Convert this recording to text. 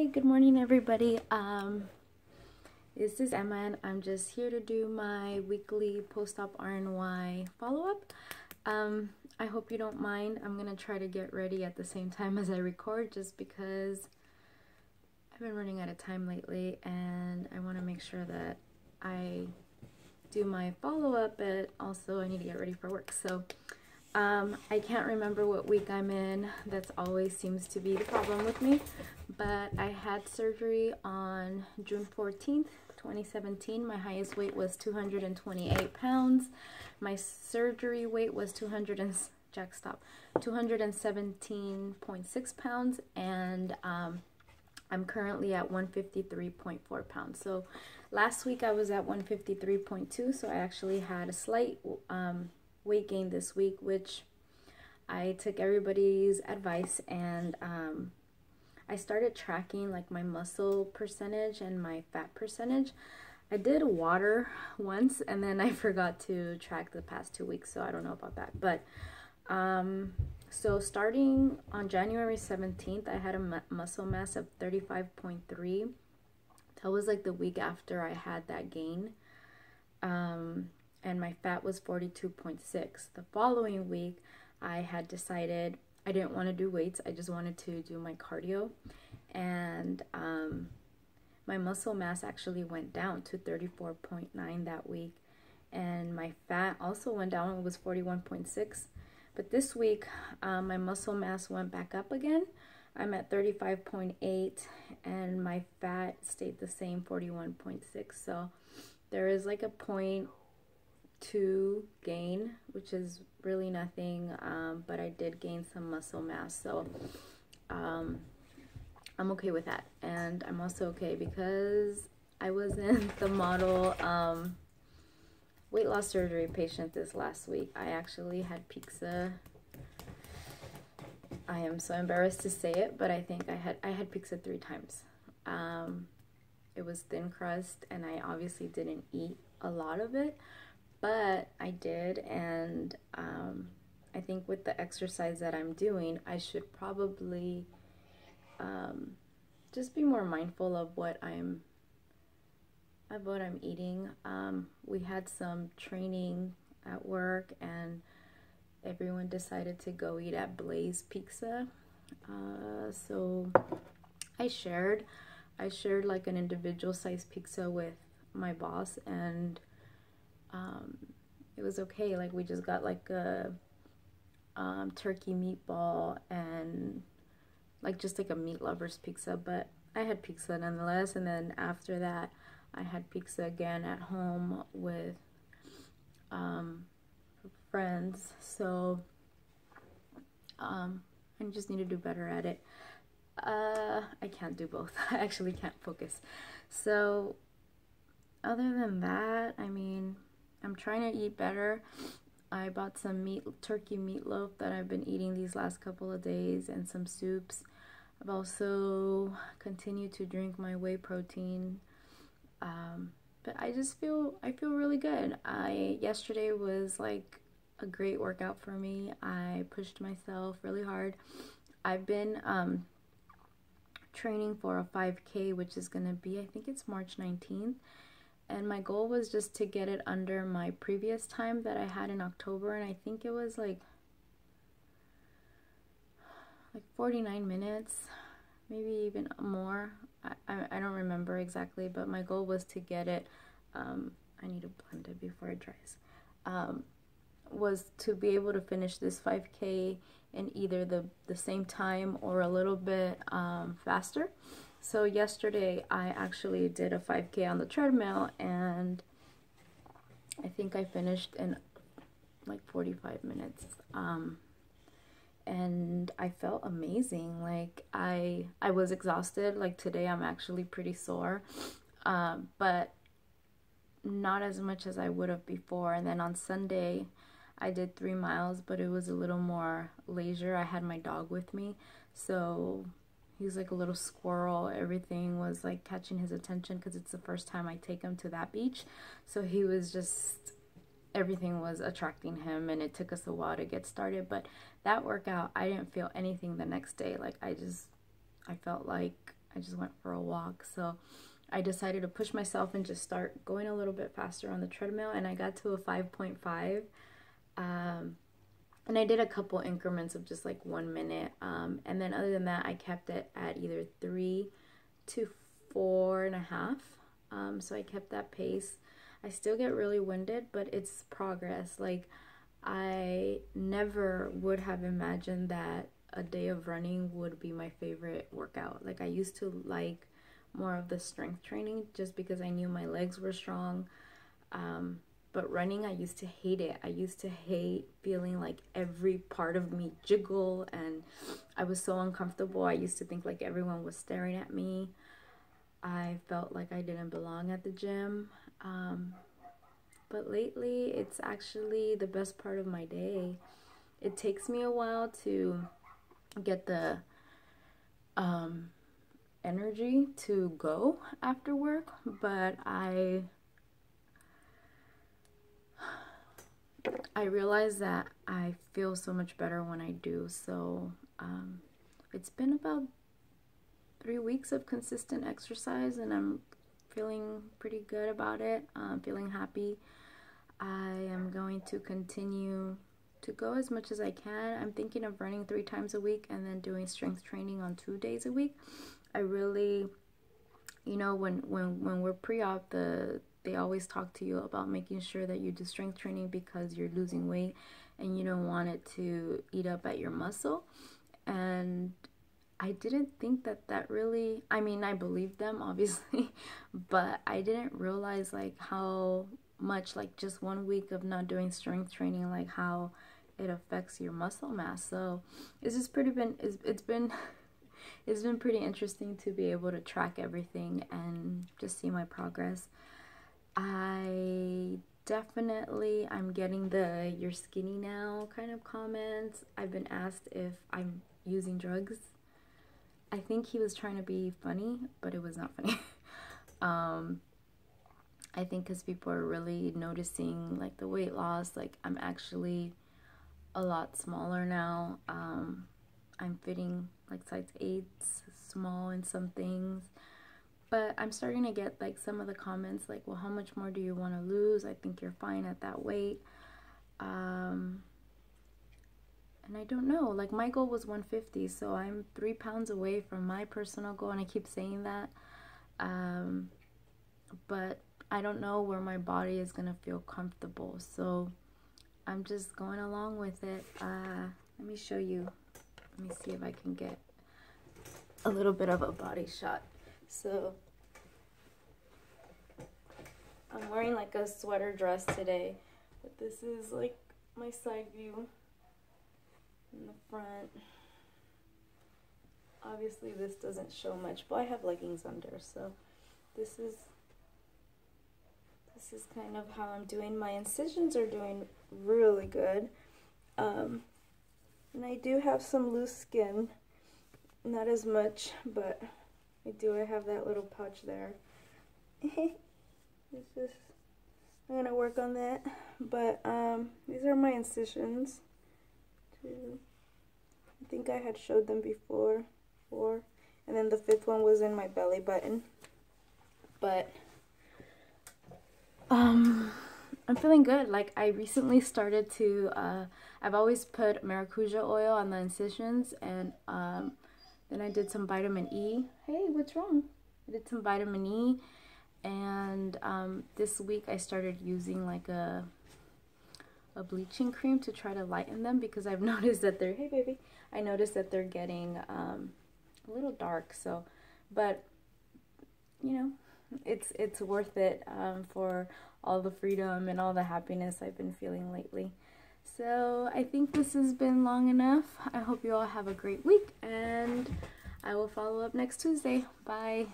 Hi, good morning everybody. This is Emma and I'm just here to do my weekly post-op RNY follow-up. I hope you don't mind. I'm gonna try to get ready at the same time as I record just because I've been running out of time lately and I want to make sure that I do my follow-up, but also I need to get ready for work. So I can't remember what week I'm in. That's always seems to be the problem with me. But I had surgery on June 14th, 2017. My highest weight was 228 pounds. My surgery weight was 217.6 pounds. And I'm currently at 153.4 pounds. So last week I was at 153.2. So I actually had a slight weight gain this week, which I took everybody's advice and I started tracking like my muscle percentage and my fat percentage. I did water once and then I forgot to track the past 2 weeks, so I don't know about that. But so starting on January 17th, I had a muscle mass of 35.3. That was like the week after I had that gain. And my fat was 42.6. The following week, I had decided I didn't want to do weights. I just wanted to do my cardio. And my muscle mass actually went down to 34.9 that week. And my fat also went down. It was 41.6. But this week, my muscle mass went back up again. I'm at 35.8 and my fat stayed the same, 41.6. So there is like a 0.2 gain, which is really nothing, but I did gain some muscle mass, so I'm okay with that. And I'm also okay because I was in the model weight loss surgery patient this last week. I actually had pizza. I am so embarrassed to say it, but I think I had pizza 3 times. It was thin crust and I obviously didn't eat a lot of it, but I did. And I think with the exercise that I'm doing, I should probably just be more mindful of what I'm eating. We had some training at work and everyone decided to go eat at Blaze Pizza. So I shared like an individual size pizza with my boss, and it was okay. Like we just got like a turkey meatball and like just like a meat lover's pizza, but I had pizza nonetheless. And then after that I had pizza again at home with friends. So I just need to do better at it. I can't do both. I actually can't focus. So other than that, I mean, I'm trying to eat better. I bought some turkey meatloaf that I've been eating these last couple of days and some soups. I've also continued to drink my whey protein. But I feel really good. Yesterday was like a great workout for me. I pushed myself really hard. I've been training for a 5K, which is gonna be, I think it's March 19th. And my goal was just to get it under my previous time that I had in October, and I think it was like 49 minutes, maybe even more. I don't remember exactly, but my goal was to get it, I need to blend it before it dries, was to be able to finish this 5K in either the same time or a little bit faster. So yesterday I actually did a 5K on the treadmill and I think I finished in like 45 minutes. And I felt amazing. Like I was exhausted. Like today I'm actually pretty sore, but not as much as I would have before. And then on Sunday I did 3 miles, but it was a little more leisure. I had my dog with me, so he's like a little squirrel. Everything was like catching his attention because it's the first time I take him to that beach. So he was just, everything was attracting him, and it took us a while to get started. But that workout, I didn't feel anything the next day. Like I felt like I just went for a walk. So I decided to push myself and just start going a little bit faster on the treadmill, and I got to a 5.5. And I did a couple increments of just like 1 minute. And then other than that, I kept it at either 3 to 4.5. So I kept that pace. I still get really winded, but it's progress. Like, I never would have imagined that a day of running would be my favorite workout. Like, I used to like more of the strength training just because I knew my legs were strong. But running, I used to hate it. I used to hate feeling like every part of me jiggle, and I was so uncomfortable. I used to think like everyone was staring at me. I felt like I didn't belong at the gym. But lately, it's actually the best part of my day. It takes me a while to get the energy to go after work, but I realize that I feel so much better when I do. So it's been about 3 weeks of consistent exercise, and I'm feeling pretty good about it. I'm feeling happy. I am going to continue to go as much as I can. I'm thinking of running 3 times a week and then doing strength training on 2 days a week. I really, you know, when we're pre-op, they always talk to you about making sure that you do strength training because you're losing weight and you don't want it to eat up at your muscle. And I didn't think that really, I mean, I believed them obviously, but I didn't realize like how much, like just 1 week of not doing strength training, like how it affects your muscle mass. So it's just it's been pretty interesting to be able to track everything and just see my progress. I'm getting the "you're skinny now" kind of comments. I've been asked if I'm using drugs. I think he was trying to be funny, but it was not funny. I think because people are really noticing like the weight loss. Like, I'm actually a lot smaller now. I'm fitting like size 8s, small in some things. But I'm starting to get like some of the comments like, well, how much more do you want to lose? I think you're fine at that weight. And I don't know, like my goal was 150, so I'm 3 pounds away from my personal goal, and I keep saying that. But I don't know where my body is going to feel comfortable, so I'm just going along with it. Let me show you. Let me see if I can get a little bit of a body shot. So I'm wearing like a sweater dress today, but this is like my side view in the front. Obviously this doesn't show much, but I have leggings under, so this is kind of how I'm doing. My incisions are doing really good. And I do have some loose skin, not as much, but I have that little pouch there. I'm gonna work on that. But these are my incisions. I think I had showed them before. 4, and then the 5th one was in my belly button. But I'm feeling good. Like, I recently started to I've always put maracuja oil on the incisions, and then I did some vitamin E. Hey, what's wrong? I did some vitamin E, and this week I started using like a bleaching cream to try to lighten them, because I've noticed that they're, hey baby, I noticed that they're getting a little dark. So, but you know, it's worth it for all the freedom and all the happiness I've been feeling lately. So I think this has been long enough. I hope you all have a great week, and I will follow up next Tuesday. Bye.